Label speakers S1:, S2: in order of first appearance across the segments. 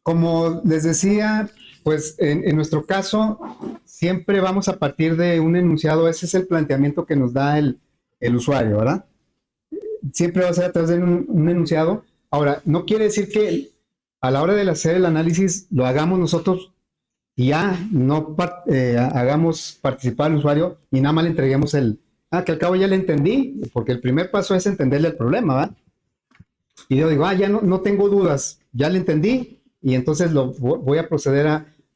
S1: Como les decía, pues en nuestro caso siempre vamos a partir de un enunciado, ese es el planteamiento que nos da el usuario, ¿verdad? Siempre va a ser a través de un enunciado. Ahora, no quiere decir que a la hora de hacer el análisis lo hagamos nosotros y ya no hagamos participar al usuario y nada más le entreguemos que al cabo ya le entendí, porque el primer paso es entenderle el problema, ¿verdad? Y yo digo, ya no tengo dudas, ya le entendí y entonces voy a proceder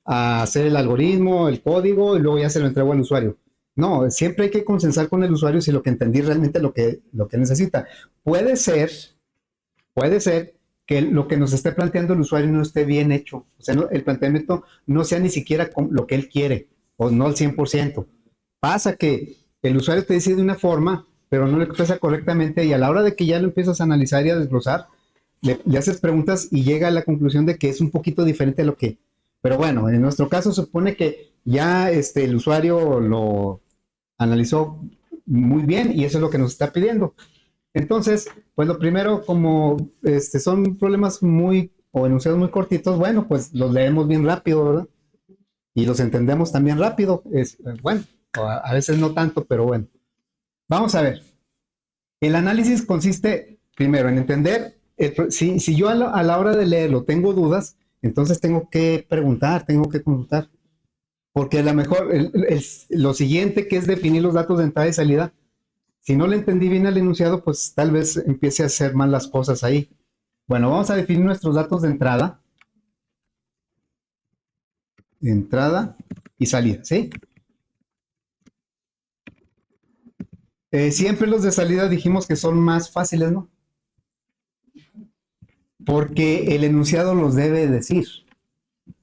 S1: a hacer el algoritmo, el código y luego ya se lo entrego al usuario. No, siempre hay que consensar con el usuario si lo que entendí realmente es lo que necesita. Puede ser, puede ser que lo que nos esté planteando el usuario no esté bien hecho. O sea, el planteamiento no sea ni siquiera lo que él quiere o no al 100%. Pasa que el usuario te dice de una forma, pero no le expresa correctamente y a la hora de que ya lo empiezas a analizar y a desglosar, le haces preguntas y llega a la conclusión de que es un poquito diferente a lo que... Pero bueno, en nuestro caso supone que ya el usuario lo analizó muy bien y eso es lo que nos está pidiendo. Entonces, pues lo primero, como son problemas muy o enunciados muy cortitos, bueno, pues los leemos bien rápido, ¿verdad? Y los entendemos también rápido. Bueno, a veces no tanto, pero bueno. Vamos a ver. El análisis consiste primero en entender, si yo a la hora de leerlo tengo dudas, entonces tengo que preguntar, tengo que consultar. Porque a lo mejor lo siguiente que es definir los datos de entrada y salida, si no le entendí bien al enunciado, pues tal vez empiece a hacer mal las cosas ahí. Bueno, vamos a definir nuestros datos de entrada y salida, ¿sí? Siempre los de salida dijimos que son más fáciles, ¿no? Porque el enunciado los debe decir.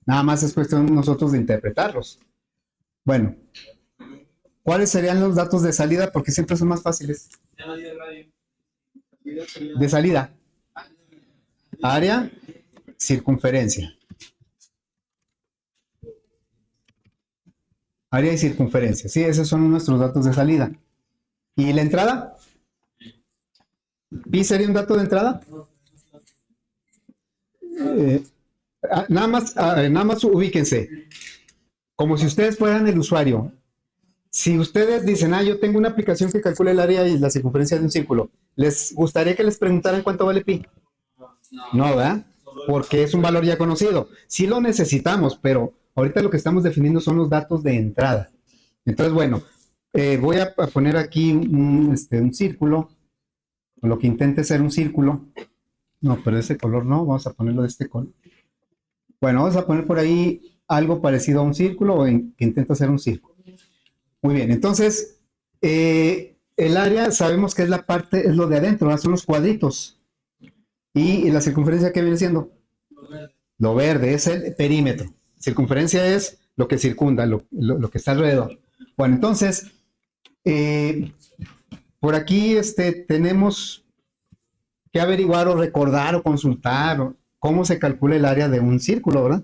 S1: Nada más es cuestión nosotros de interpretarlos. Bueno, ¿cuáles serían los datos de salida? Porque siempre son más fáciles. De salida. Área, circunferencia. Área y circunferencia. Sí, esos son nuestros datos de salida. ¿Y la entrada? ¿Pi sería un dato de entrada? Eh, nada más ubíquense. Como si ustedes fueran el usuario. Si ustedes dicen, yo tengo una aplicación que calcula el área y la circunferencia de un círculo, ¿les gustaría que les preguntaran cuánto vale pi? No, ¿verdad? Porque es un valor ya conocido. Sí lo necesitamos, pero ahorita lo que estamos definiendo son los datos de entrada. Entonces, bueno, voy a poner aquí un círculo, o lo que intente ser un círculo. No, pero ese color no, vamos a ponerlo de este color. Bueno, vamos a poner por ahí algo parecido a un círculo o que intenta hacer un círculo. Muy bien, entonces, el área sabemos que es la parte, es lo de adentro, ¿no? Son los cuadritos. ¿Y la circunferencia qué viene siendo? Lo verde es el perímetro. Circunferencia es lo que circunda, lo que está alrededor. Bueno, entonces, eh, por aquí tenemos que averiguar o recordar o consultar cómo se calcula el área de un círculo, ¿verdad?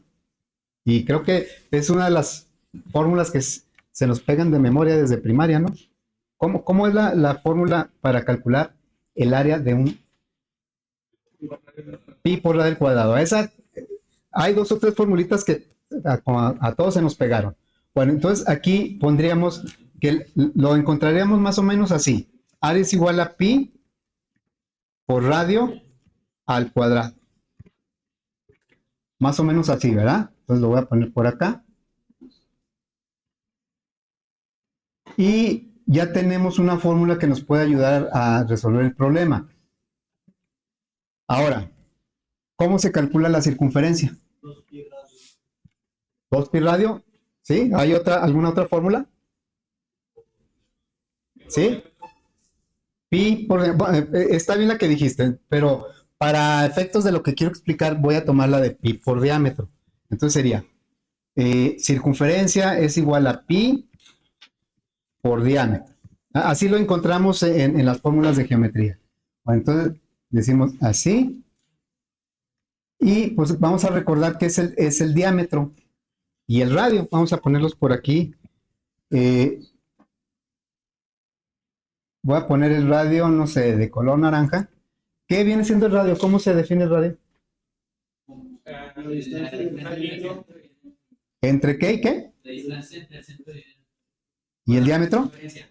S1: Y creo que es una de las fórmulas que se nos pegan de memoria desde primaria, ¿no? ¿Cómo es la fórmula para calcular el área de un pi por la del cuadrado? Esa, hay dos o tres formulitas que a todos se nos pegaron. Bueno, entonces aquí pondríamos que lo encontraríamos más o menos así. Área es igual a pi por radio al cuadrado. Más o menos así, ¿verdad? Entonces lo voy a poner por acá. Y ya tenemos una fórmula que nos puede ayudar a resolver el problema. Ahora, ¿cómo se calcula la circunferencia? 2 pi radio. ¿Sí? ¿Hay alguna otra fórmula? ¿Sí? Pi por... está bien la que dijiste, pero para efectos de lo que quiero explicar voy a tomar la de pi por diámetro. Entonces sería, circunferencia es igual a pi por diámetro. Así lo encontramos en las fórmulas de geometría. Bueno, entonces decimos así. Y pues vamos a recordar que es el diámetro y el radio. Vamos a ponerlos por aquí. Eh, Voy a poner el radio, no sé, de color naranja. ¿Qué viene siendo el radio? ¿Cómo se define el radio?
S2: La distancia del radio.
S1: ¿Entre qué y qué?
S3: La distancia entre el centro
S1: ¿Y el diámetro?
S3: circunferencia.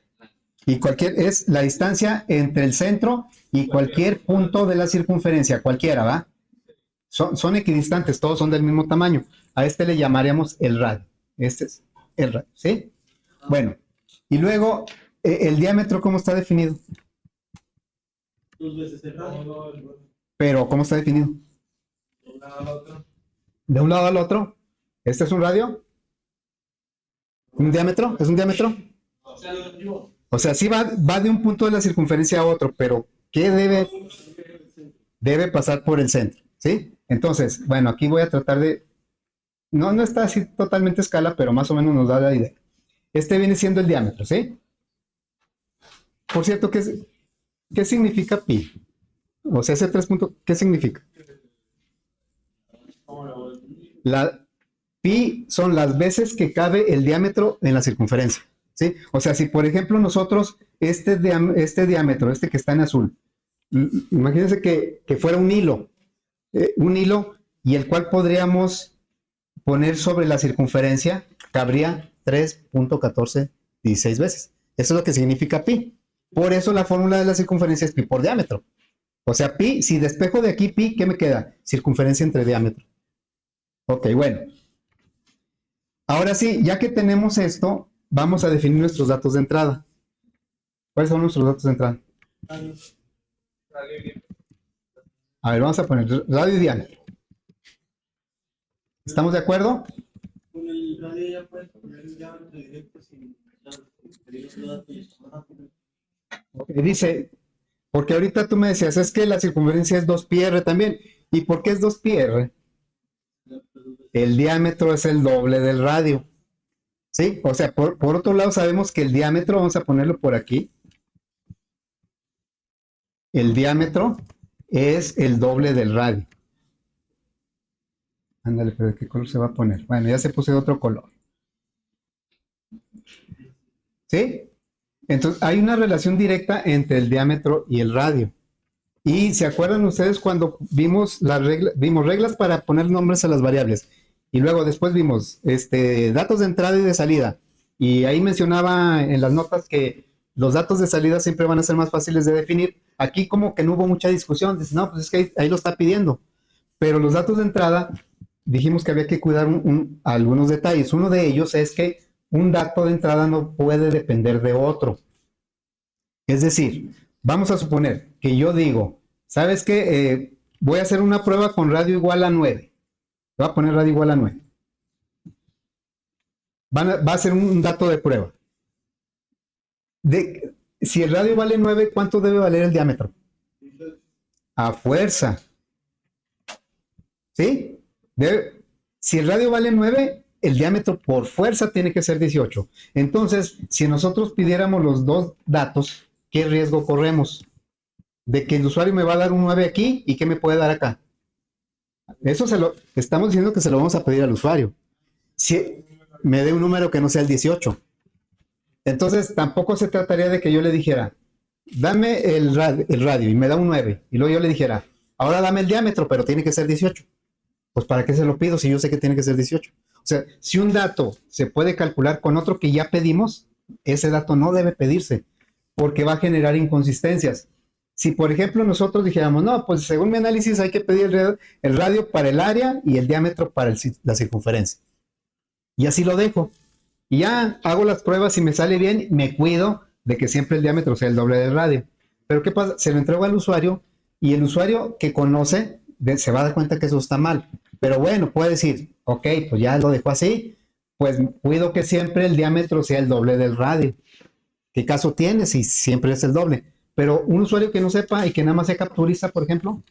S1: Y cualquier es la distancia entre el centro y cualquier punto de la circunferencia, cualquiera, ¿va? Son equidistantes, todos son del mismo tamaño. A este le llamaríamos el radio. Este es el radio, ¿sí? Bueno, y luego, el diámetro, ¿cómo está definido?
S2: 2 veces el radio.
S1: Pero, ¿cómo está definido?
S2: De un lado al otro.
S1: De un lado al otro. ¿Este es un radio? ¿Un diámetro? ¿Es un diámetro?
S2: O sea, lo digo.
S1: O sea, sí va de un punto de la circunferencia a otro, pero ¿qué debe pasar por el centro? ¿Sí? Entonces, bueno, aquí voy a tratar de... No está así totalmente a escala, pero más o menos nos da la idea. Este viene siendo el diámetro, ¿sí? Por cierto, ¿qué significa pi? O sea, ese 3 puntos, ¿qué significa? La pi son las veces que cabe el diámetro en la circunferencia, ¿sí? O sea, si por ejemplo nosotros, este diámetro, este que está en azul, imagínense que fuera un hilo, y el cual podríamos poner sobre la circunferencia, cabría 3.1416 veces. Eso es lo que significa pi. Por eso la fórmula de la circunferencia es pi por diámetro. O sea, pi, si despejo de aquí pi, ¿qué me queda? Circunferencia entre diámetro. Ok, bueno. Ahora sí, ya que tenemos esto, vamos a definir nuestros datos de entrada. ¿Cuáles son nuestros datos de entrada?
S2: Radio libre.
S1: A ver, vamos a poner radio y diámetro. ¿Estamos de acuerdo?
S2: Con el radio ya puedes poner el diámetro directo sin pedir los datos.
S1: Okay, dice, porque ahorita tú me decías, es que la circunferencia es 2πr también. ¿Y por qué es 2πr? El diámetro es el doble del radio. ¿Sí? O sea, por otro lado sabemos que el diámetro, vamos a ponerlo por aquí. El diámetro es el doble del radio. Ándale, pero ¿de qué color se va a poner? Bueno, ya se puse de otro color. ¿Sí? Entonces, hay una relación directa entre el diámetro y el radio. Y ¿se acuerdan ustedes cuando vimos reglas para poner nombres a las variables? Y luego después vimos datos de entrada y de salida. Y ahí mencionaba en las notas que los datos de salida siempre van a ser más fáciles de definir. Aquí como que no hubo mucha discusión. Dice, no, pues es que ahí lo está pidiendo. Pero los datos de entrada, dijimos que había que cuidar algunos detalles. Uno de ellos es que un dato de entrada no puede depender de otro. Es decir, vamos a suponer que yo digo, ¿sabes qué? Voy a hacer una prueba con radio igual a 9. Voy a poner radio igual a 9. Va a ser un dato de prueba. Si el radio vale 9, ¿cuánto debe valer el diámetro? A fuerza. ¿Sí? Si el radio vale 9, el diámetro por fuerza tiene que ser 18. Entonces, si nosotros pidiéramos los dos datos, ¿qué riesgo corremos? De que el usuario me va a dar un 9 aquí y ¿qué me puede dar acá? Eso estamos diciendo que se lo vamos a pedir al usuario. Si me dé un número que no sea el 18. Entonces, tampoco se trataría de que yo le dijera, dame el radio y me da un 9. Y luego yo le dijera, ahora dame el diámetro, pero tiene que ser 18. Pues ¿para qué se lo pido si yo sé que tiene que ser 18? O sea, si un dato se puede calcular con otro que ya pedimos, ese dato no debe pedirse, porque va a generar inconsistencias. Si, por ejemplo, nosotros dijéramos, no, pues según mi análisis hay que pedir el radio para el área y el diámetro para la circunferencia. Y así lo dejo. Y ya hago las pruebas y me sale bien, me cuido de que siempre el diámetro sea el doble del radio. Pero ¿qué pasa? Se lo entrego al usuario y el usuario que conoce se va a dar cuenta que eso está mal. Pero bueno, puede decir, ok, pues ya lo dejo así, pues cuido que siempre el diámetro sea el doble del radio. ¿Qué caso tiene si siempre es el doble? Pero un usuario que no sepa y que nada más sea capturista, por ejemplo,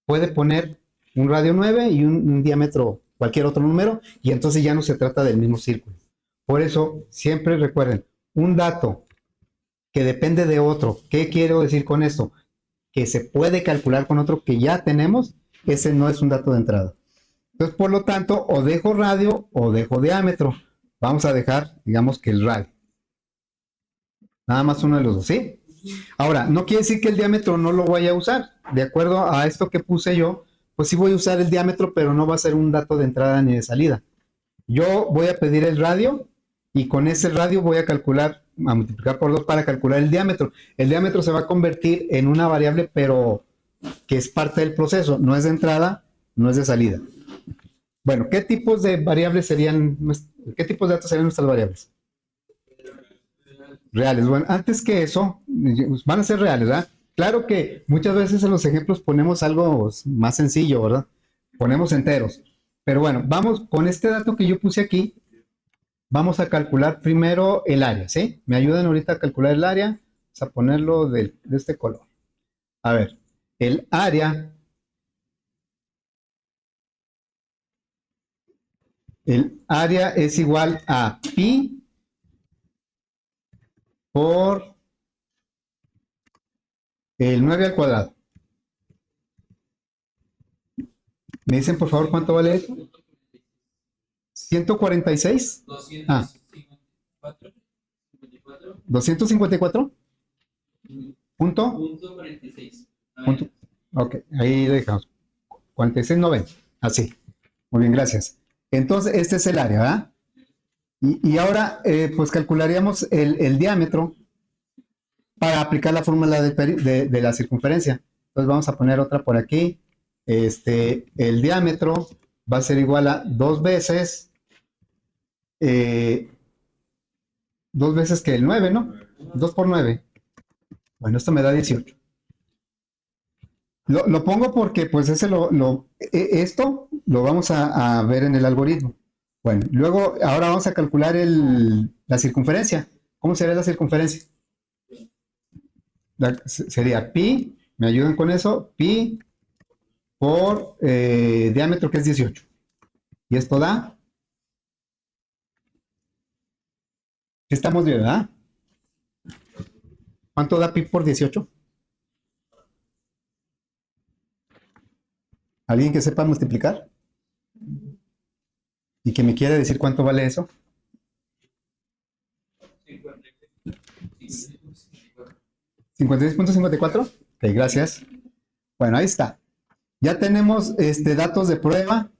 S1: puede poner un radio 9 y un diámetro, cualquier otro número, y entonces ya no se trata del mismo círculo. Por eso, siempre recuerden, un dato que depende de otro, ¿qué quiero decir con esto? Que se puede calcular con otro que ya tenemos, ese no es un dato de entrada. Entonces, por lo tanto, o dejo radio o dejo diámetro. Vamos a dejar, digamos que el radio. Nada más uno de los dos, ¿sí? Ahora, no quiere decir que el diámetro no lo vaya a usar. De acuerdo a esto que puse yo, pues sí voy a usar el diámetro, pero no va a ser un dato de entrada ni de salida. Yo voy a pedir el radio y con ese radio voy a calcular, a multiplicar por 2 para calcular el diámetro. El diámetro se va a convertir en una variable, pero que es parte del proceso, no es de entrada, no es de salida. Bueno, ¿qué tipos de variables serían, qué tipos de datos serían nuestras variables? Reales. Bueno, antes que eso, van a ser reales, ¿verdad? Claro que muchas veces en los ejemplos ponemos algo más sencillo, ¿verdad? Ponemos enteros. Pero bueno, vamos con este dato que yo puse aquí, vamos a calcular primero el área, ¿sí? Me ayudan ahorita a calcular el área, vamos a ponerlo de este color. A ver, el área es igual a pi por el 9 al cuadrado. ¿Me dicen por favor cuánto vale eso? 146. Ah, 254. Punto. Punto. Ok, ahí dejamos. 46,90. Así. Muy bien, gracias. Entonces, este es el área, ¿verdad? Y ahora, pues calcularíamos el diámetro para aplicar la fórmula de la circunferencia. Entonces vamos a poner otra por aquí. El diámetro va a ser igual a 2 veces, que el 9, ¿no? 2 por 9. Bueno, esto me da 18. Lo pongo porque pues esto lo vamos a ver en el algoritmo. Bueno, luego ahora vamos a calcular la circunferencia. ¿Cómo sería la circunferencia? Sería pi, me ayudan con eso, pi por diámetro que es 18. Y esto da, estamos bien, ¿verdad? ¿Cuánto da pi por 18? ¿Alguien que sepa multiplicar? ¿Y que me quiera decir cuánto vale eso? 56,54. Ok, gracias. Bueno, ahí está. Ya tenemos datos de prueba.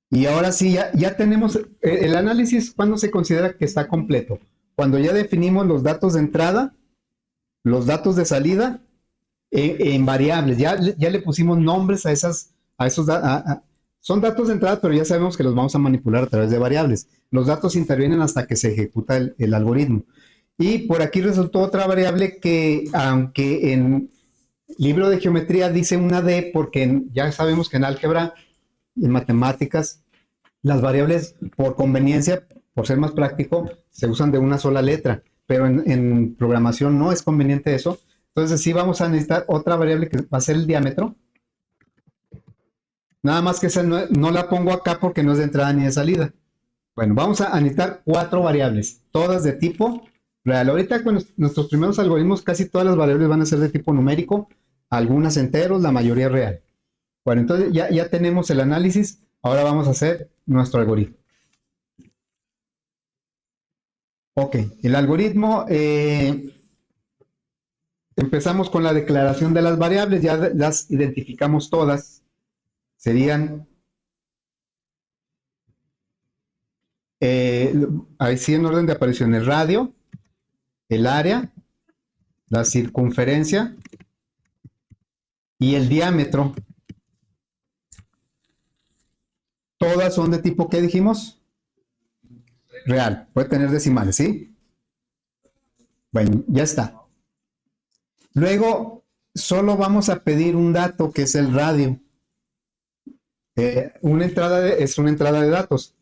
S1: Y ahora sí, ya tenemos el análisis. ¿Cuándo se considera que está completo? Cuando ya definimos los datos de entrada, los datos de salida en variables. Ya le pusimos nombres a esos datos. Son datos de entrada, pero ya sabemos que los vamos a manipular a través de variables. Los datos intervienen hasta que se ejecuta el algoritmo. Y por aquí resultó otra variable que, aunque en libro de geometría dice una D, porque ya sabemos que en álgebra, en matemáticas, las variables por conveniencia, por ser más práctico, se usan de una sola letra, pero en programación no es conveniente eso. Entonces sí vamos a necesitar otra variable que va a ser el diámetro. Nada más que esa no la pongo acá porque no es de entrada ni de salida. Bueno, vamos a necesitar 4 variables, todas de tipo real. Ahorita con nuestros primeros algoritmos casi todas las variables van a ser de tipo numérico, algunas enteros, la mayoría real. Bueno, entonces ya tenemos el análisis, ahora vamos a hacer nuestro algoritmo. Ok, el algoritmo, empezamos con la declaración de las variables, ya las identificamos todas. Serían, así en orden de aparición, el radio, el área, la circunferencia y el diámetro. Todas son de tipo, ¿qué dijimos? Real, puede tener decimales, ¿sí? Bueno, ya está. Luego, solo vamos a pedir un dato que es el radio. Una entrada es una entrada de datos.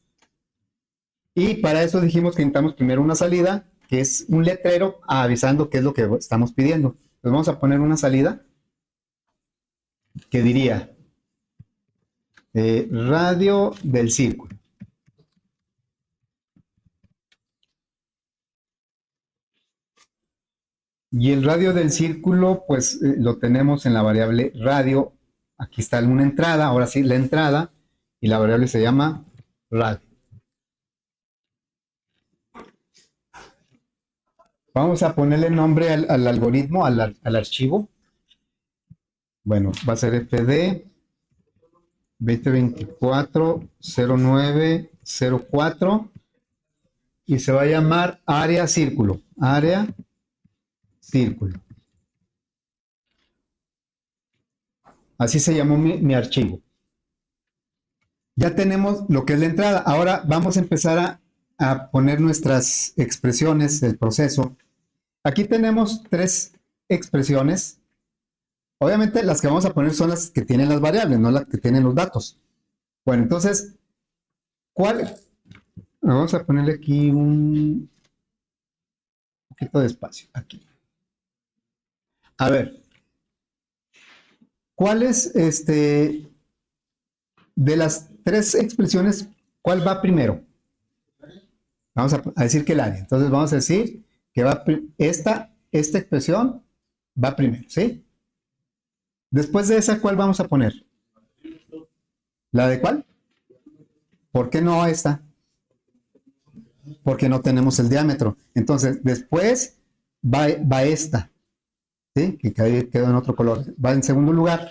S1: Y para eso dijimos que necesitamos primero una salida, que es un letrero avisando qué es lo que estamos pidiendo. Entonces vamos a poner una salida que diría radio del círculo. Y el radio del círculo, pues lo tenemos en la variable radio. Aquí está una entrada, ahora sí, la entrada, y la variable se llama radio. Vamos a ponerle nombre al algoritmo, al archivo. Bueno, va a ser FD 2024-0904 y se va a llamar área círculo. Área círculo. Así se llamó mi archivo. Ya tenemos lo que es la entrada. Ahora vamos a empezar a poner nuestras expresiones del proceso. Aquí tenemos tres expresiones. Obviamente las que vamos a poner son las que tienen las variables, no las que tienen los datos. Bueno, entonces, ¿cuál? Vamos a ponerle aquí un poquito de espacio. Aquí. A ver, ¿cuál es de las tres expresiones, cuál va primero? Vamos a decir que el área. Entonces vamos a decir que va esta expresión va primero, ¿sí? Después de esa, ¿cuál vamos a poner? ¿La de cuál? ¿Por qué no esta? Porque no tenemos el diámetro. Entonces, después va esta, ¿sí? Que quedó en otro color. Va en segundo lugar.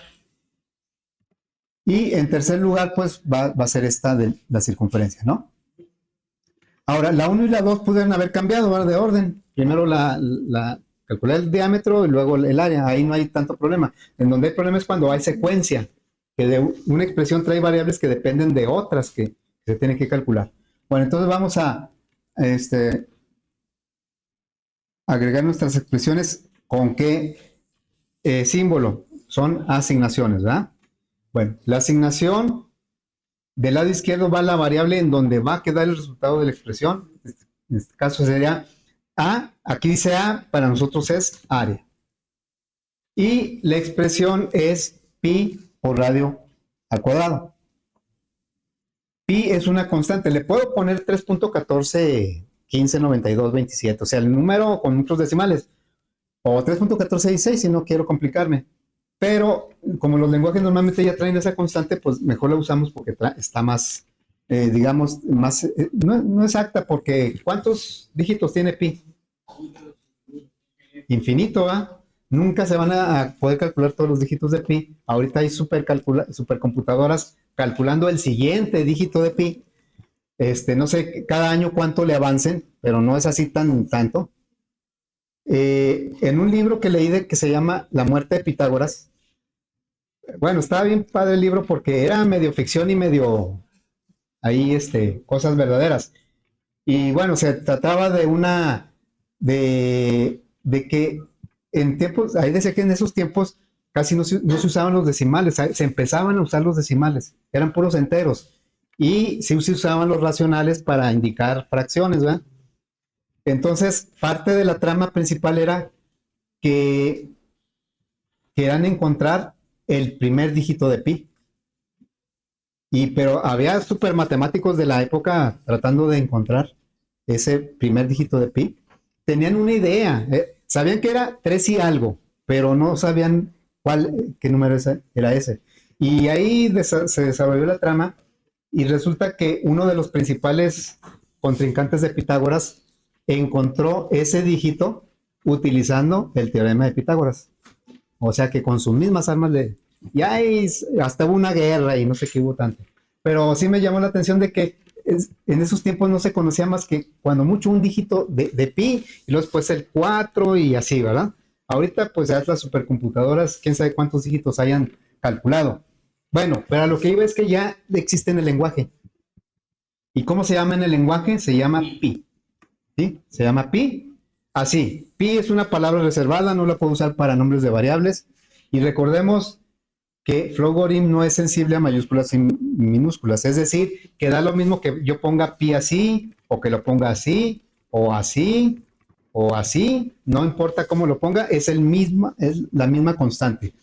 S1: Y en tercer lugar, pues va a ser esta de la circunferencia, ¿no? Ahora, la 1 y la 2 pudieron haber cambiado, ¿verdad? De orden. Primero calcular el diámetro y luego el área. Ahí no hay tanto problema. En donde hay problema es cuando hay secuencia, que de una expresión trae variables que dependen de otras que se tienen que calcular. Bueno, entonces vamos a agregar nuestras expresiones con qué símbolo. Son asignaciones, ¿verdad? Bueno, la asignación del lado izquierdo va la variable en donde va a quedar el resultado de la expresión. En este caso sería A. Aquí dice A, para nosotros es área. Y la expresión es pi por radio al cuadrado. Pi es una constante. Le puedo poner 3.14159227, o sea, el número con muchos decimales. O 3.1416 si no quiero complicarme. Pero como los lenguajes normalmente ya traen esa constante, pues mejor la usamos porque está más, digamos, más, no exacta, porque ¿cuántos dígitos tiene pi? Infinito, ¿ah? Nunca se van a poder calcular todos los dígitos de pi. Ahorita hay supercomputadoras calculando el siguiente dígito de pi. No sé cada año cuánto le avancen, pero no es así tanto. En un libro que leí que se llama La muerte de Pitágoras, bueno, estaba bien padre el libro porque era medio ficción y medio ahí cosas verdaderas. Y bueno, se trataba de que en tiempos, ahí decía que en esos tiempos casi no se usaban los decimales, se empezaban a usar los decimales, eran puros enteros. Y sí se usaban los racionales para indicar fracciones, ¿verdad? Entonces, parte de la trama principal era que querían encontrar el primer dígito de pi. Pero había super matemáticos de la época tratando de encontrar ese primer dígito de pi. Tenían una idea, sabían que era 3 y algo, pero no sabían qué número era ese. Y ahí se desarrolló la trama y resulta que uno de los principales contrincantes de Pitágoras encontró ese dígito utilizando el teorema de Pitágoras. O sea que con sus mismas armas y ahí hasta hubo una guerra y no sé qué hubo tanto. Pero sí me llamó la atención de que en esos tiempos no se conocía más que cuando mucho un dígito de pi y luego después el 4 y así, ¿verdad? Ahorita pues ya las supercomputadoras, quién sabe cuántos dígitos hayan calculado. Bueno, pero a lo que iba es que ya existe en el lenguaje. ¿Y cómo se llama en el lenguaje? Se llama pi. ¿Sí? Se llama pi. Así, pi es una palabra reservada, no la puedo usar para nombres de variables. Y recordemos que Flogorim no es sensible a mayúsculas y minúsculas, es decir, que da lo mismo que yo ponga pi así, o que lo ponga así, o así, o así, no importa cómo lo ponga, es la misma constante.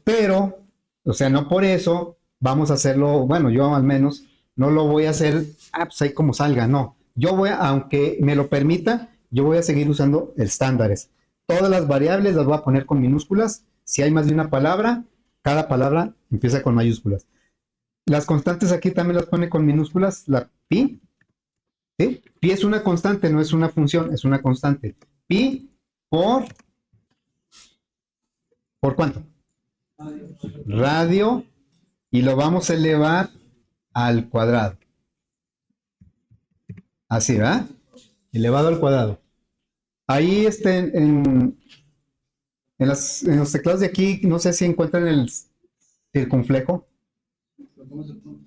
S1: Pero, o sea, no por eso vamos a hacerlo, bueno, yo al menos no lo voy a hacer, pues ahí como salga, no. Yo voy aunque me lo permita, yo voy a seguir usando estándares. Todas las variables las voy a poner con minúsculas. Si hay más de una palabra, cada palabra empieza con mayúsculas. Las constantes aquí también las pone con minúsculas, la pi. ¿Sí? Pi es una constante, no es una función, es una constante. Pi ¿por cuánto? radio y lo vamos a elevar al cuadrado. Así, ¿verdad? Elevado al cuadrado. Ahí en los teclados de aquí, no sé si encuentran el circunflejo.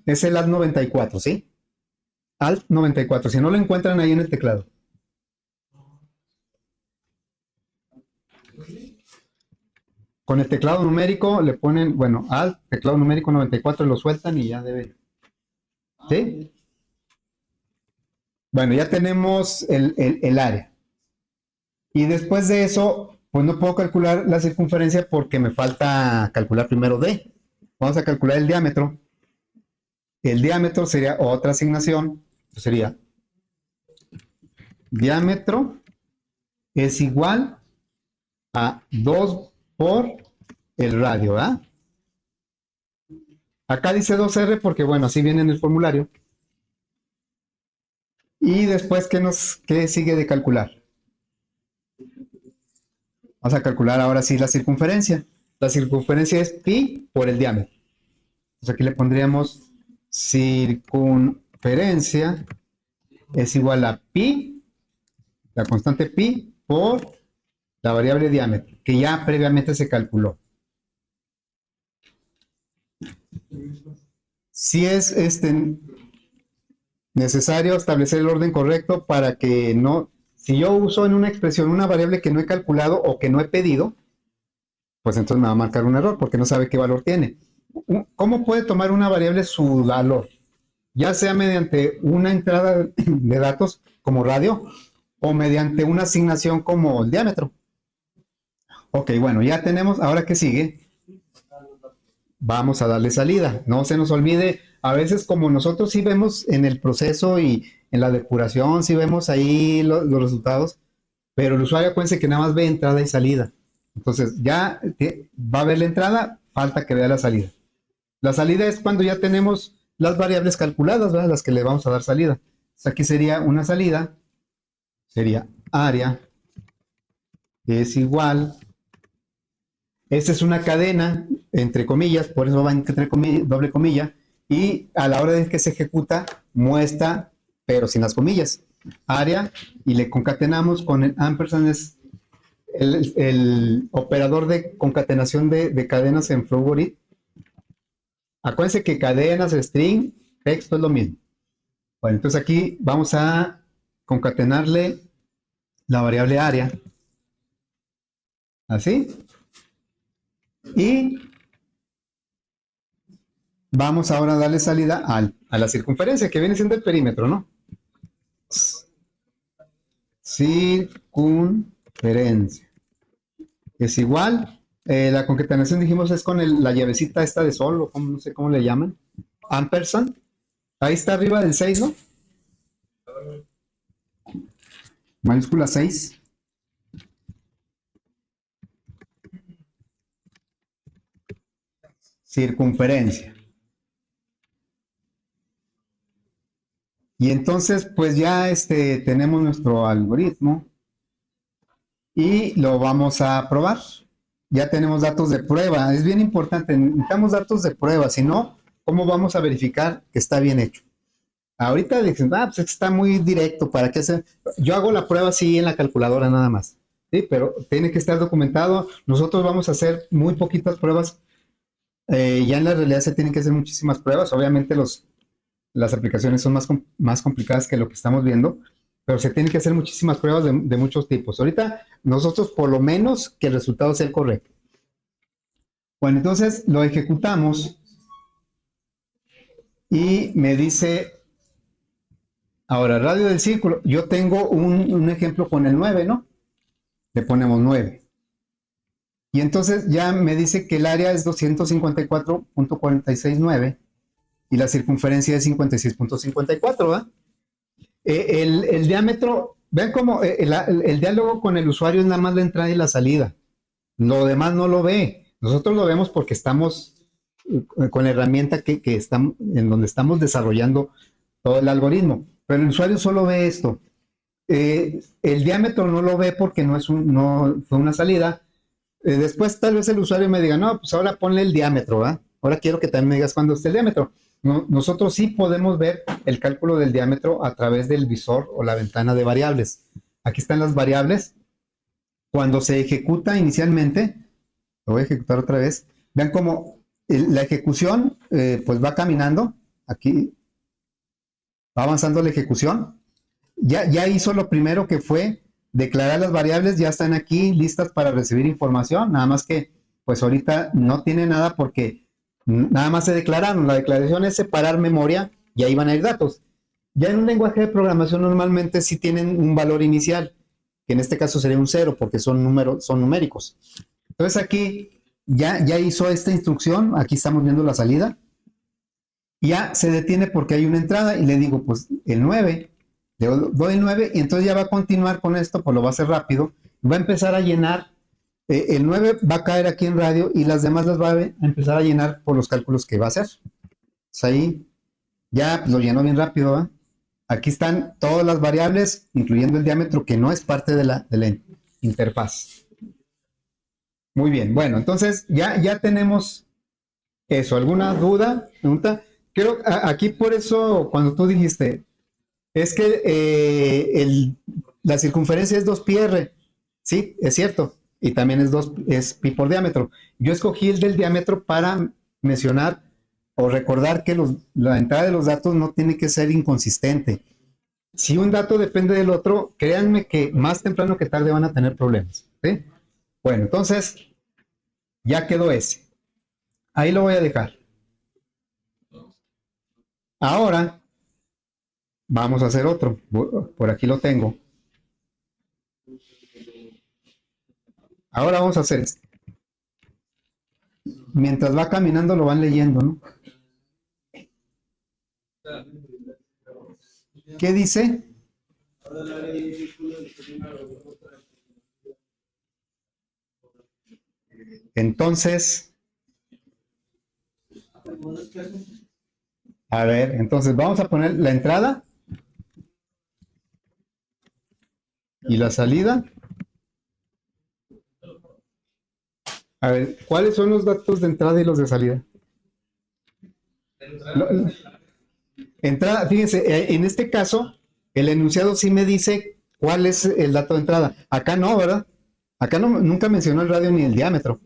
S1: Es el Alt 94, ¿sí? Alt 94. Si no lo encuentran ahí en el teclado. Con el teclado numérico le ponen, bueno, Alt, teclado numérico 94, lo sueltan y ya debe. ¿Sí? Bueno, ya tenemos el área. Y después de eso, pues no puedo calcular la circunferencia porque me falta calcular primero D. Vamos a calcular el diámetro. El diámetro sería otra asignación. Sería diámetro es igual a 2 por el radio, ¿verdad? Acá dice 2R porque, bueno, así viene en el formulario. Y después, ¿qué sigue de calcular? Vamos a calcular ahora sí la circunferencia. La circunferencia es pi por el diámetro. Entonces aquí le pondríamos circunferencia es igual a pi, la constante pi, por la variable diámetro, que ya previamente se calculó. Si es necesario establecer el orden correcto para que no, si yo uso en una expresión una variable que no he calculado o que no he pedido, pues entonces me va a marcar un error porque no sabe qué valor tiene. ¿Cómo puede tomar una variable su valor? Ya sea mediante una entrada de datos como radio o mediante una asignación como el diámetro. Ok, bueno, ya tenemos, ahora que sigue, vamos a darle salida. No se nos olvide, a veces como nosotros sí vemos en el proceso y en la depuración, sí vemos ahí los resultados, pero el usuario acuérdense que nada más ve entrada y salida. Entonces ya va a ver la entrada, falta que vea la salida. La salida es cuando ya tenemos las variables calculadas, ¿verdad? Las que le vamos a dar salida. Entonces aquí sería una salida, sería área, que es igual. Esta es una cadena, entre comillas, por eso va entre comillas, doble comilla, y a la hora de que se ejecuta, muestra, pero sin las comillas, área, y le concatenamos con el ampersand, es el operador de concatenación de cadenas en Flowborit. Acuérdense que cadenas, string, texto es lo mismo. Bueno, entonces aquí vamos a concatenarle la variable área, así, y vamos ahora a darle salida a la circunferencia, que viene siendo el perímetro, ¿no? Circunferencia es igual, la concatenación dijimos es con la llavecita esta de sol, o no sé cómo le llaman, ampersand, ahí está arriba del 6, ¿no? Mayúscula 6. Circunferencia. Y entonces, pues ya tenemos nuestro algoritmo y lo vamos a probar. Ya tenemos datos de prueba. Es bien importante, necesitamos datos de prueba, si no, ¿cómo vamos a verificar que está bien hecho? Ahorita dicen, pues está muy directo, ¿para qué hacer? Yo hago la prueba así en la calculadora nada más, ¿sí? Pero tiene que estar documentado. Nosotros vamos a hacer muy poquitas pruebas. Ya en la realidad se tienen que hacer muchísimas pruebas. Obviamente las aplicaciones son más complicadas que lo que estamos viendo, pero se tienen que hacer muchísimas pruebas de muchos tipos. Ahorita nosotros por lo menos que el resultado sea el correcto. Bueno, entonces lo ejecutamos y me dice, ahora radio del círculo, yo tengo un ejemplo con el 9, ¿no? Le ponemos 9. Y entonces ya me dice que el área es 254.469 y la circunferencia es 56.54, ¿verdad? El diámetro, vean cómo el diálogo con el usuario es nada más la entrada y la salida. Lo demás no lo ve. Nosotros lo vemos porque estamos con la herramienta en donde estamos desarrollando todo el algoritmo. Pero el usuario solo ve esto. El diámetro no lo ve porque no fue una salida. después tal vez el usuario me diga, no, pues ahora ponle el diámetro, ¿verdad? Ahora quiero que también me digas cuándo esté el diámetro. Nosotros sí podemos ver el cálculo del diámetro a través del visor o la ventana de variables. Aquí están las variables. Cuando se ejecuta inicialmente, lo voy a ejecutar otra vez, vean cómo la ejecución pues va caminando, aquí va avanzando la ejecución, ya hizo lo primero que fue declarar las variables, ya están aquí listas para recibir información, nada más que pues ahorita no tiene nada porque nada más se declararon, la declaración es separar memoria y ahí van a ir datos. Ya en un lenguaje de programación normalmente sí tienen un valor inicial, que en este caso sería un 0 porque son numéricos. Entonces aquí ya hizo esta instrucción, aquí estamos viendo la salida, ya se detiene porque hay una entrada y le digo pues el 9, le doy el 9 y entonces ya va a continuar con esto, pues lo va a hacer rápido, va a empezar a llenar, el 9 va a caer aquí en radio y las demás las va a empezar a llenar por los cálculos que va a hacer. Pues ahí ya lo llenó bien rápido, ¿eh? Aquí están todas las variables, incluyendo el diámetro, que no es parte de la interfaz. Muy bien, bueno, entonces ya tenemos eso. ¿Alguna duda? ¿Pregunta? Creo aquí por eso, cuando tú dijiste, es que la circunferencia es 2πr. Sí, es cierto. Y también es pi por diámetro. Yo escogí el del diámetro para mencionar o recordar que la entrada de los datos no tiene que ser inconsistente. Si un dato depende del otro, créanme que más temprano que tarde van a tener problemas, ¿sí? Bueno, entonces ya quedó ese. Ahí lo voy a dejar. Ahora vamos a hacer otro. Por aquí lo tengo. Ahora vamos a hacer este. Mientras va caminando lo van leyendo, ¿no? ¿Qué dice? Entonces, a ver, entonces vamos a poner la entrada y la salida. A ver, ¿cuáles son los datos de entrada y los de salida? Entrada, fíjense, en este caso, el enunciado sí me dice cuál es el dato de entrada. Acá no, ¿verdad? Acá no, nunca mencionó el radio ni el diámetro.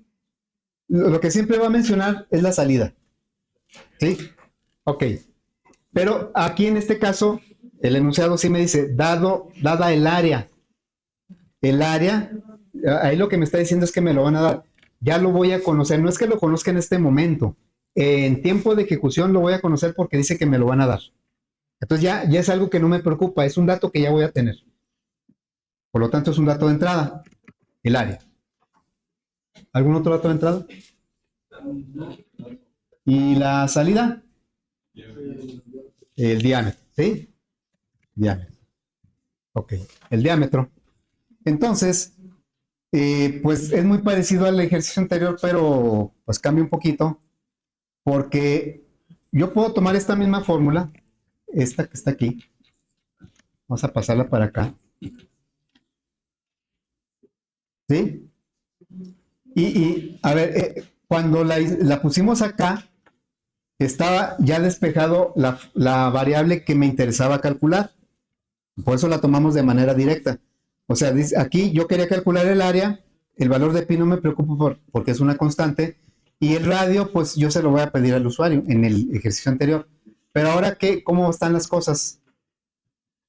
S1: Lo que siempre va a mencionar es la salida. ¿Sí? Ok. Pero aquí en este caso, el enunciado sí me dice, dada el área. El área, ahí lo que me está diciendo es que me lo van a dar. Ya lo voy a conocer. No es que lo conozca en este momento. En tiempo de ejecución lo voy a conocer porque dice que me lo van a dar. Entonces ya es algo que no me preocupa. Es un dato que ya voy a tener. Por lo tanto, es un dato de entrada. El área. ¿Algún otro dato de entrada? ¿Y la salida? El diámetro, ¿sí? Diámetro. Ok, el diámetro. Entonces, pues es muy parecido al ejercicio anterior, pero pues cambia un poquito, porque yo puedo tomar esta misma fórmula, esta que está aquí, vamos a pasarla para acá, ¿sí? Y a ver, cuando la pusimos acá, estaba ya despejado la variable que me interesaba calcular. Por eso la tomamos de manera directa. O sea, aquí yo quería calcular el área, el valor de pi no me preocupa porque es una constante, y el radio, pues yo se lo voy a pedir al usuario en el ejercicio anterior. Pero ahora, ¿cómo están las cosas?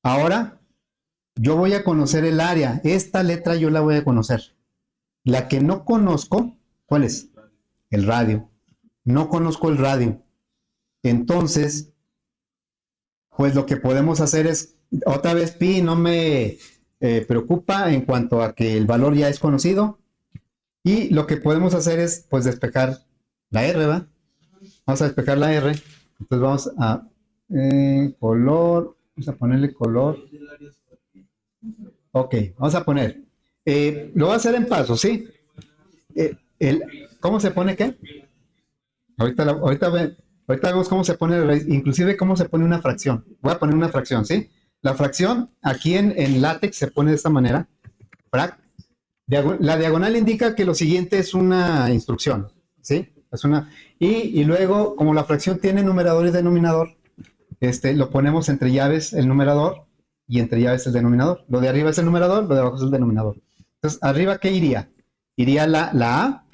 S1: Ahora yo voy a conocer el área. Esta letra yo la voy a conocer. La que no conozco, ¿cuál es? El radio. No conozco el radio. Entonces, pues lo que podemos hacer es, otra vez pi no me preocupa en cuanto a que el valor ya es conocido. Y lo que podemos hacer es, pues, despejar la R, ¿verdad? Vamos a despejar la R. Entonces vamos a color, vamos a ponerle color. Ok, vamos a poner. Lo voy a hacer en pasos, ¿sí? ¿Cómo se pone qué? Ahorita vemos cómo se pone, inclusive cómo se pone una fracción. Voy a poner una fracción, ¿sí? La fracción aquí en LaTeX se pone de esta manera. Frac. La diagonal indica que lo siguiente es una instrucción, ¿sí? Es una, y luego, como la fracción tiene numerador y denominador, lo ponemos entre llaves el numerador y entre llaves el denominador. Lo de arriba es el numerador, lo de abajo es el denominador. Entonces, ¿arriba qué iría? Iría la A.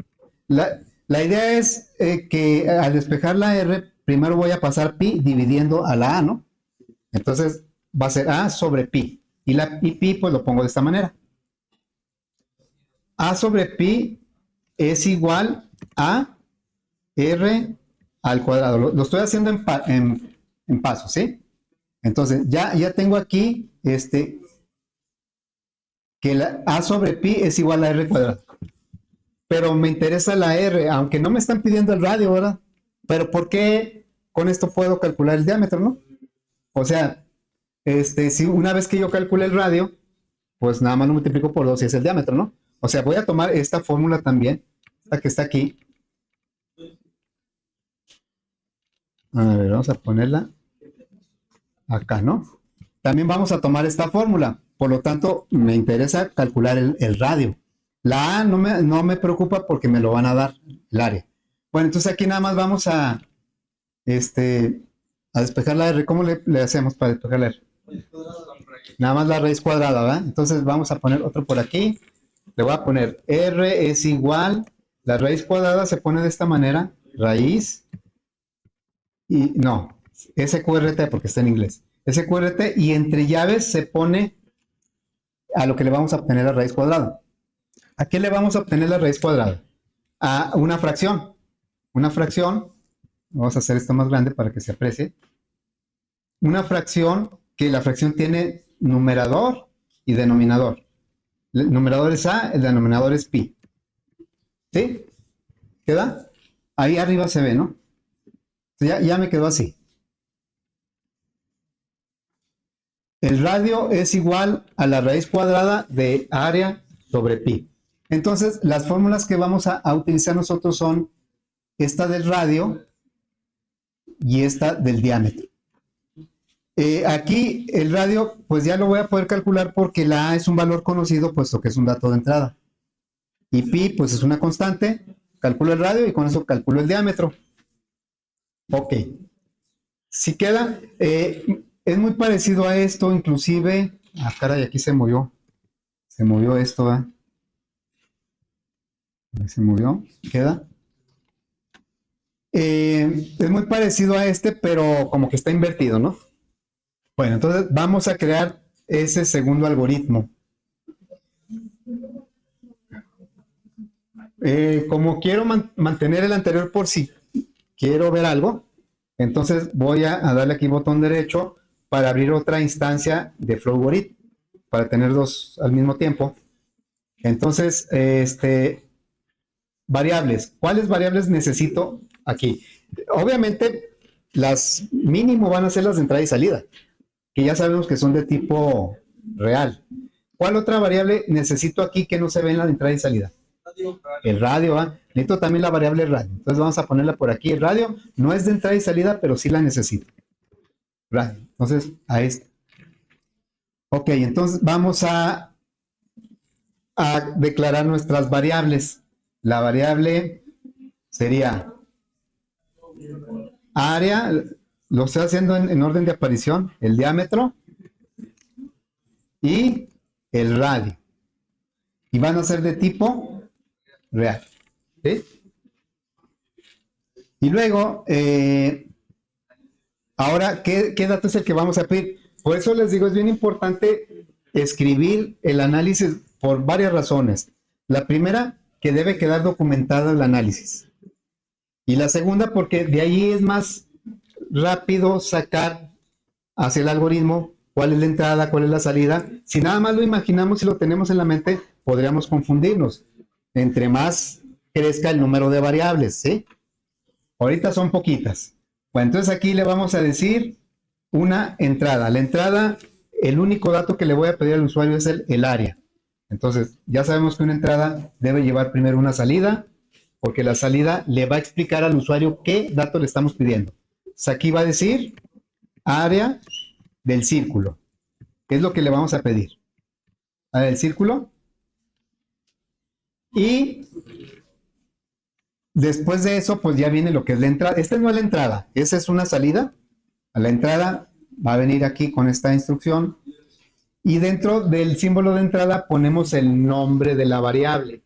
S1: La idea es que al despejar la R, primero voy a pasar pi dividiendo a la A, ¿no? Entonces, va a ser A sobre pi. Y pi, pues lo pongo de esta manera. A sobre pi es igual a R al cuadrado. Lo estoy haciendo en pasos, ¿sí? Entonces, ya tengo aquí que la A sobre pi es igual a R cuadrado. Pero me interesa la R, aunque no me están pidiendo el radio, ¿verdad? Pero ¿por qué con esto puedo calcular el diámetro, no? O sea, si una vez que yo calcule el radio, pues nada más lo multiplico por 2 y es el diámetro, ¿no? O sea, voy a tomar esta fórmula también, esta que está aquí. A ver, vamos a ponerla acá, ¿no? También vamos a tomar esta fórmula. Por lo tanto, me interesa calcular el radio. La A no me preocupa porque me lo van a dar, el área. Bueno, entonces aquí nada más vamos a despejar la R. ¿Cómo le hacemos para despejar la R? Nada más la raíz cuadrada, ¿verdad? Entonces vamos a poner otro por aquí. Le voy a poner R es igual, la raíz cuadrada se pone de esta manera, raíz, y no, SQRT porque está en inglés. SQRT y entre llaves se pone a lo que le vamos a obtener la raíz cuadrada. ¿A qué le vamos a obtener la raíz cuadrada? A una fracción. Una fracción, vamos a hacer esto más grande para que se aprecie. Una fracción que la fracción tiene numerador y denominador. El numerador es A, el denominador es pi. ¿Sí? ¿Queda? Ahí arriba se ve, ¿no? Ya me quedó así. El radio es igual a la raíz cuadrada de área sobre pi. Entonces, las fórmulas que vamos a utilizar nosotros son esta del radio y esta del diámetro. Aquí el radio, pues ya lo voy a poder calcular porque la A es un valor conocido, puesto que es un dato de entrada. Y pi, pues es una constante. Calculo el radio y con eso calculo el diámetro. Ok. Si queda, es muy parecido a esto, inclusive. Ah, caray, aquí se movió. Se movió esto, ¿eh? Se movió. ¿Queda? Es muy parecido a este, pero como que está invertido, ¿no? Bueno, entonces vamos a crear ese segundo algoritmo. Como quiero mantener el anterior por si quiero ver algo, entonces voy a darle aquí botón derecho para abrir otra instancia de Flowgorit, para tener dos al mismo tiempo. Entonces, variables. ¿Cuáles variables necesito aquí? Obviamente, las mínimo van a ser las de entrada y salida, que ya sabemos que son de tipo real. ¿Cuál otra variable necesito aquí que no se ve en la de entrada y salida? El radio, ¿eh? Necesito también la variable radio. Entonces vamos a ponerla por aquí. El radio no es de entrada y salida, pero sí la necesito. Radio. Entonces, a esta. Ok, entonces vamos a declarar nuestras variables. La variable sería área, lo estoy haciendo en orden de aparición, el diámetro y el radio. Y van a ser de tipo real. ¿Sí? Y luego, ahora, ¿qué dato es el que vamos a pedir? Por eso les digo, es bien importante escribir el análisis por varias razones. La primera, que debe quedar documentado el análisis. Y la segunda, porque de ahí es más rápido sacar hacia el algoritmo cuál es la entrada, cuál es la salida. Si nada más lo imaginamos y lo tenemos en la mente, podríamos confundirnos. Entre más crezca el número de variables, ¿sí? Ahorita son poquitas. Bueno, entonces aquí le vamos a decir una entrada. La entrada, el único dato que le voy a pedir al usuario es el área. Entonces, ya sabemos que una entrada debe llevar primero una salida, porque la salida le va a explicar al usuario qué dato le estamos pidiendo. Entonces, aquí va a decir área del círculo. ¿Qué es lo que le vamos a pedir? Área del círculo. Y después de eso, pues ya viene lo que es la entrada. Esta no es la entrada, esa es una salida. A la entrada va a venir aquí con esta instrucción. Y dentro del símbolo de entrada ponemos el nombre de la variable.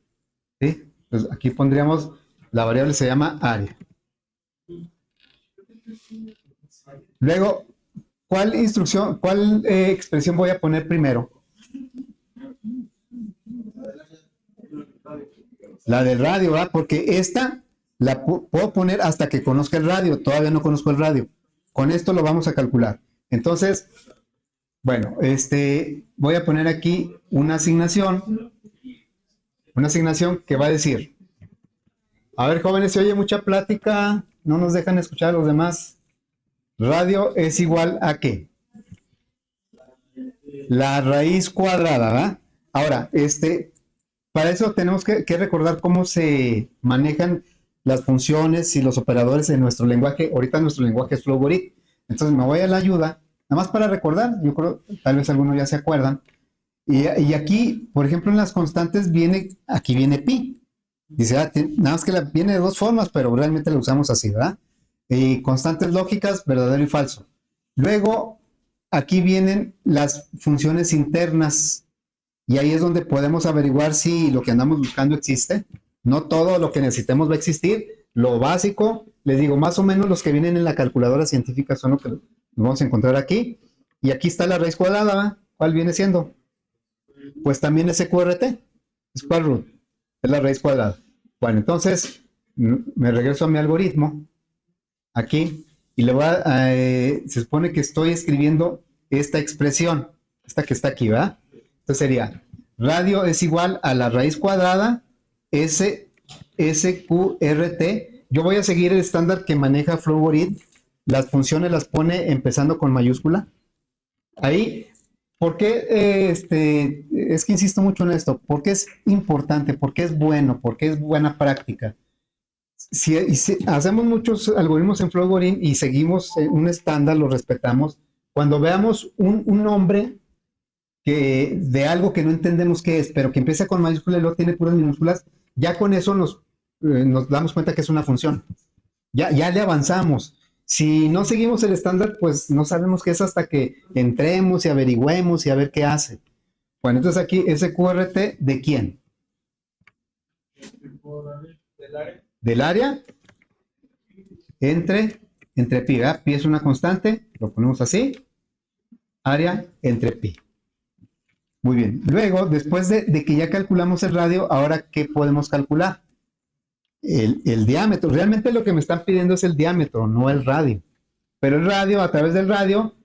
S1: ¿Sí? Pues aquí pondríamos, la variable se llama área. Luego, ¿cuál instrucción, cuál expresión voy a poner primero? La del radio, ¿verdad? Porque esta la puedo poner hasta que conozca el radio. Todavía no conozco el radio. Con esto lo vamos a calcular. Entonces, bueno, voy a poner aquí una asignación que va a decir, a ver, jóvenes, se oye mucha plática, no nos dejan escuchar a los demás. Radio es igual a ¿qué? La raíz cuadrada, ¿verdad? Ahora, para eso tenemos que recordar cómo se manejan las funciones y los operadores en nuestro lenguaje. Ahorita nuestro lenguaje es Flowborit. Entonces me voy a la ayuda, nada más para recordar, yo creo, tal vez algunos ya se acuerdan. Y aquí, por ejemplo, en las constantes aquí viene pi. Dice, nada más que viene de dos formas, pero realmente lo usamos así, ¿verdad? Constantes lógicas, verdadero y falso. Luego, aquí vienen las funciones internas. Y ahí es donde podemos averiguar si lo que andamos buscando existe. No todo lo que necesitemos va a existir. Lo básico, les digo, más o menos los que vienen en la calculadora científica son lo que vamos a encontrar aquí. Y aquí está la raíz cuadrada, ¿va? ¿Cuál viene siendo? Pues también es SQRT, square root, es la raíz cuadrada. Bueno, entonces me regreso a mi algoritmo, aquí, y se supone que estoy escribiendo esta expresión, esta que está aquí, ¿verdad? Entonces sería, radio es igual a la raíz cuadrada, SQRT. Yo voy a seguir el estándar que maneja Flowborit, las funciones las pone empezando con mayúscula. Ahí, ¿por qué? Es que insisto mucho en esto, porque es importante, porque es bueno, porque es buena práctica. Si hacemos muchos algoritmos en Flowborit y seguimos un estándar, lo respetamos, cuando veamos un nombre de algo que no entendemos qué es, pero que empieza con mayúsculas y luego tiene puras minúsculas, ya con eso nos damos cuenta que es una función. Ya le avanzamos. Si no seguimos el estándar, pues no sabemos qué es hasta que entremos y averigüemos y a ver qué hace. Bueno, entonces aquí SQRT, ¿de quién? Del área entre pi, ¿verdad? Pi es una constante, lo ponemos así, área entre pi. Muy bien. Luego, después de que ya calculamos el radio, ahora, ¿qué podemos calcular? El diámetro. Realmente lo que me están pidiendo es el diámetro, no el radio. Pero el radio, a través del radio,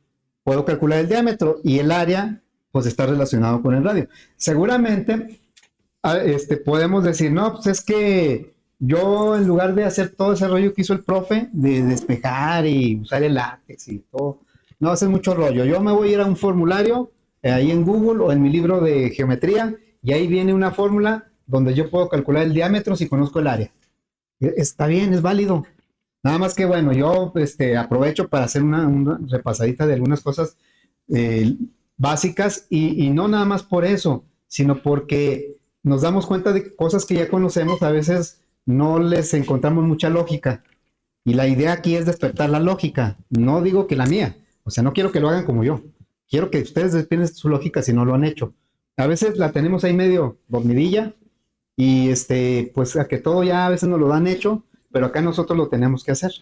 S1: puedo calcular el diámetro y el área, pues está relacionado con el radio. Seguramente, podemos decir, no, pues es que yo en lugar de hacer todo ese rollo que hizo el profe, de despejar y usar el látex y todo, no, hacer mucho rollo. Yo me voy a ir a un formulario ahí en Google o en mi libro de geometría y ahí viene una fórmula donde yo puedo calcular el diámetro si conozco el área. Está bien, es válido. Nada más que bueno, yo aprovecho para hacer una repasadita de algunas cosas básicas y no nada más por eso, sino porque nos damos cuenta de cosas que ya conocemos, a veces no les encontramos mucha lógica. Y la idea aquí es despertar la lógica. No digo que la mía, o sea, no quiero que lo hagan como yo. Quiero que ustedes despierten su lógica si no lo han hecho. A veces la tenemos ahí medio dormidilla y pues a que todo ya a veces nos lo dan hecho, pero acá nosotros lo tenemos que hacer.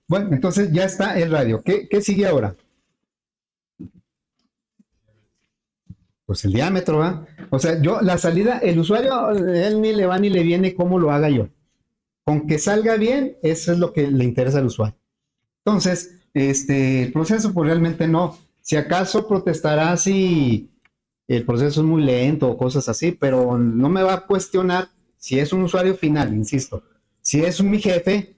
S1: Bueno, entonces ya está el radio. ¿Qué sigue ahora? Pues el diámetro, ¿va? O sea, la salida, el usuario, él ni le va ni le viene cómo lo haga yo. Con que salga bien, eso es lo que le interesa al usuario. Entonces, el proceso, pues realmente no. Si acaso protestará si el proceso es muy lento o cosas así, pero no me va a cuestionar si es un usuario final, insisto. Si es mi jefe,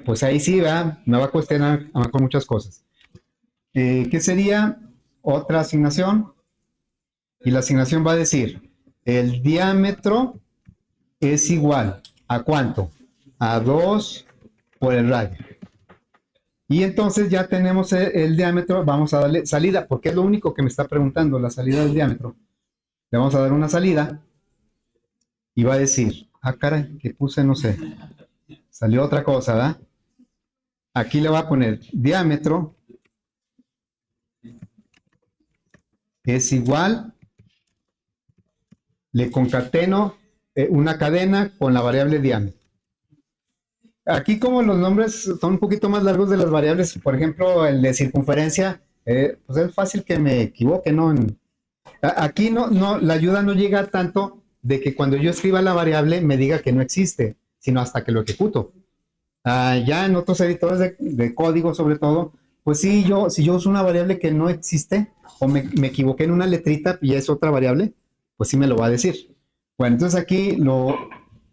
S1: pues ahí sí me va a cuestionar con muchas cosas. ¿Qué sería otra asignación? Y la asignación va a decir, el diámetro es igual a ¿cuánto? A 2 por el radio. Y entonces ya tenemos el diámetro, vamos a darle salida, porque es lo único que me está preguntando, la salida del diámetro. Le vamos a dar una salida. y va a decir, ah, caray, que puse, no sé, salió otra cosa, ¿verdad? Aquí le voy a poner diámetro es igual, le concateno una cadena con la variable diámetro. Aquí como los nombres son un poquito más largos de las variables, por ejemplo, el de circunferencia, pues es fácil que me equivoque, ¿no? Aquí no, la ayuda no llega tanto de que cuando yo escriba la variable me diga que no existe, sino hasta que lo ejecuto. Ya en otros editores de código sobre todo, pues sí, si yo uso una variable que no existe o me equivoqué en una letrita y es otra variable, pues sí me lo va a decir. Bueno, entonces aquí lo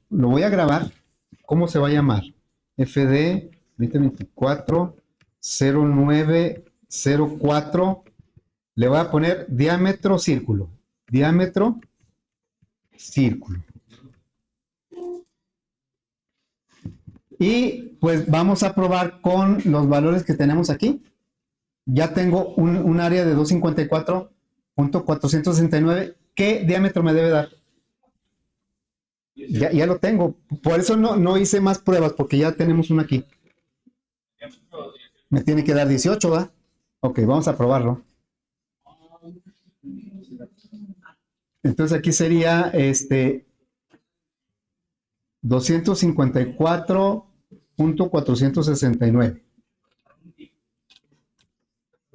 S1: voy a grabar. ¿Cómo se va a llamar? FD 2024 0904. Le voy a poner diámetro círculo. Diámetro círculo. Y pues vamos a probar con los valores que tenemos aquí. Ya tengo un área de 254.469. ¿Qué diámetro me debe dar? Ya lo tengo. Por eso no hice más pruebas, porque ya tenemos uno aquí. Me tiene que dar 18, ¿va? Ok, vamos a probarlo. Entonces aquí sería 254.469.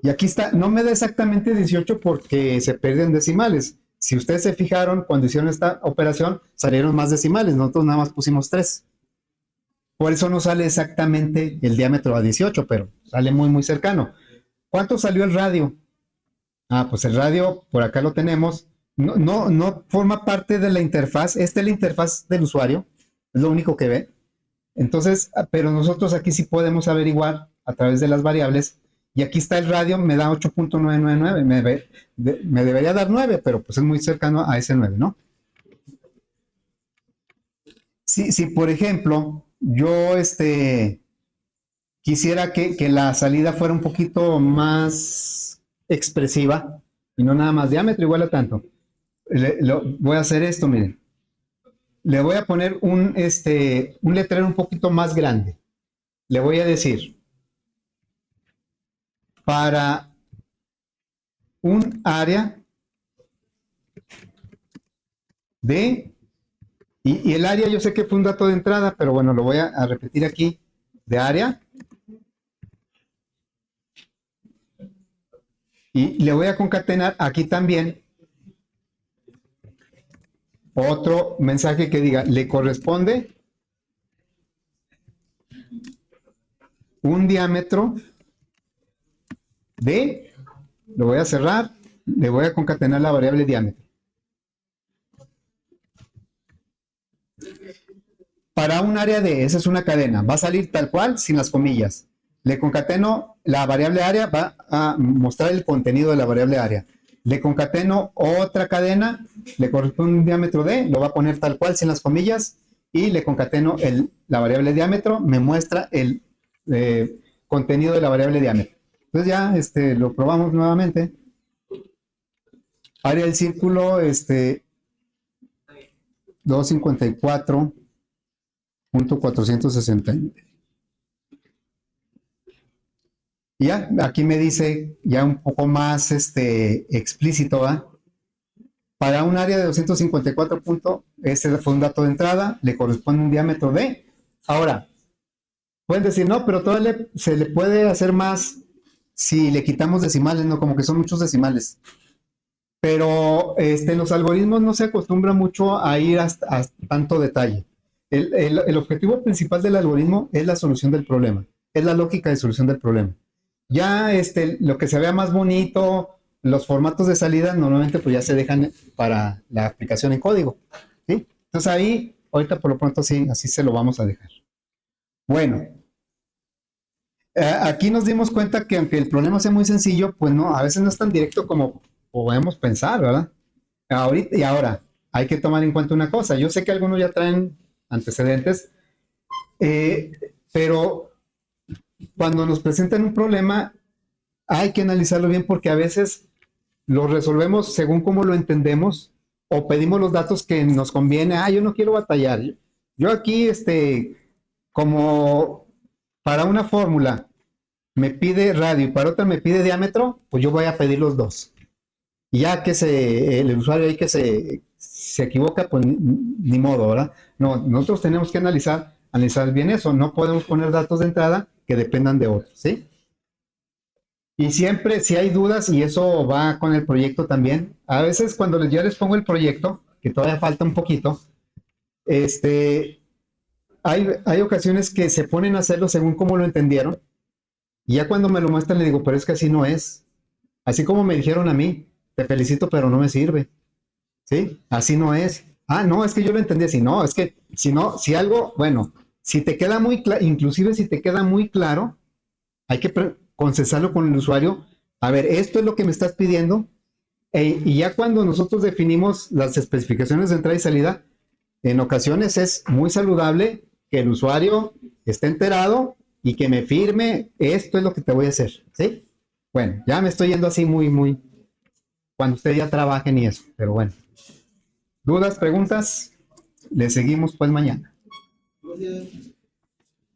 S1: Y aquí está, no me da exactamente 18 porque se pierden decimales. Si ustedes se fijaron, cuando hicieron esta operación, salieron más decimales. Nosotros nada más pusimos 3. Por eso no sale exactamente el diámetro a 18, pero sale muy, muy cercano. ¿Cuánto salió el radio? Ah, pues el radio, por acá lo tenemos. No forma parte de la interfaz. Esta es la interfaz del usuario. Es lo único que ve. Entonces, pero nosotros aquí sí podemos averiguar a través de las variables. Y aquí está el radio, me da 8.999. Me debería dar 9, pero pues es muy cercano a ese 9, ¿no? Si por ejemplo, yo quisiera que la salida fuera un poquito más expresiva y no nada más diámetro igual a tanto. Voy a hacer esto, miren. Le voy a poner un letrero un poquito más grande. Le voy a decir, para un área de, y el área yo sé que fue un dato de entrada, pero bueno, lo voy a repetir aquí, de área, y le voy a concatenar aquí también otro mensaje que diga, le corresponde un diámetro de, lo voy a cerrar, le voy a concatenar la variable diámetro. Para un área de, esa es una cadena, va a salir tal cual, sin las comillas. Le concateno la variable área, va a mostrar el contenido de la variable área. Le concateno otra cadena, le corresponde un diámetro de, lo va a poner tal cual, sin las comillas, y le concateno la variable diámetro, me muestra el contenido de la variable diámetro. Entonces ya lo probamos nuevamente. Área del círculo, 254.469. Y ya, aquí me dice ya un poco más explícito, ¿va? Para un área de 254 puntos, ese fue un dato de entrada, le corresponde un diámetro de. Ahora, pueden decir, no, pero todavía se le puede hacer más si le quitamos decimales, ¿no? Como que son muchos decimales. Pero los algoritmos no se acostumbran mucho a ir hasta tanto detalle. El objetivo principal del algoritmo es la solución del problema, es la lógica de solución del problema. Ya lo que se vea más bonito, los formatos de salida normalmente pues ya se dejan para la aplicación en código, ¿sí? Entonces ahí, ahorita por lo pronto sí, así se lo vamos a dejar. Bueno, aquí nos dimos cuenta que aunque el problema sea muy sencillo, pues no, a veces no es tan directo como podemos pensar, ¿verdad? Ahorita y ahora, hay que tomar en cuenta una cosa. Yo sé que algunos ya traen antecedentes, pero cuando nos presentan un problema, hay que analizarlo bien porque a veces lo resolvemos según cómo lo entendemos o pedimos los datos que nos conviene. Yo no quiero batallar. Yo aquí, como para una fórmula me pide radio y para otra me pide diámetro, pues yo voy a pedir los dos. Y ya que el usuario ahí que se equivoca, pues ni modo, ¿verdad? No, nosotros tenemos que analizar bien eso. No podemos poner datos de entrada que dependan de otros, ¿sí? Y siempre, si hay dudas, y eso va con el proyecto también, a veces cuando ya les pongo el proyecto, que todavía falta un poquito, hay ocasiones que se ponen a hacerlo según como lo entendieron, y ya cuando me lo muestran le digo, pero es que así no es. Así como me dijeron a mí, te felicito, pero no me sirve. ¿Sí? Así no es. No, es que yo lo entendí así. No, es que si no, si algo, bueno, si te queda muy claro, inclusive si te queda muy claro, hay que concesarlo con el usuario. A ver, esto es lo que me estás pidiendo. Y ya cuando nosotros definimos las especificaciones de entrada y salida, en ocasiones es muy saludable que el usuario esté enterado y que me firme, esto es lo que te voy a hacer. ¿Sí? Bueno, ya me estoy yendo así muy, cuando ustedes ya trabajen y eso, pero bueno. ¿Dudas, preguntas? Le seguimos pues mañana.
S2: Gracias.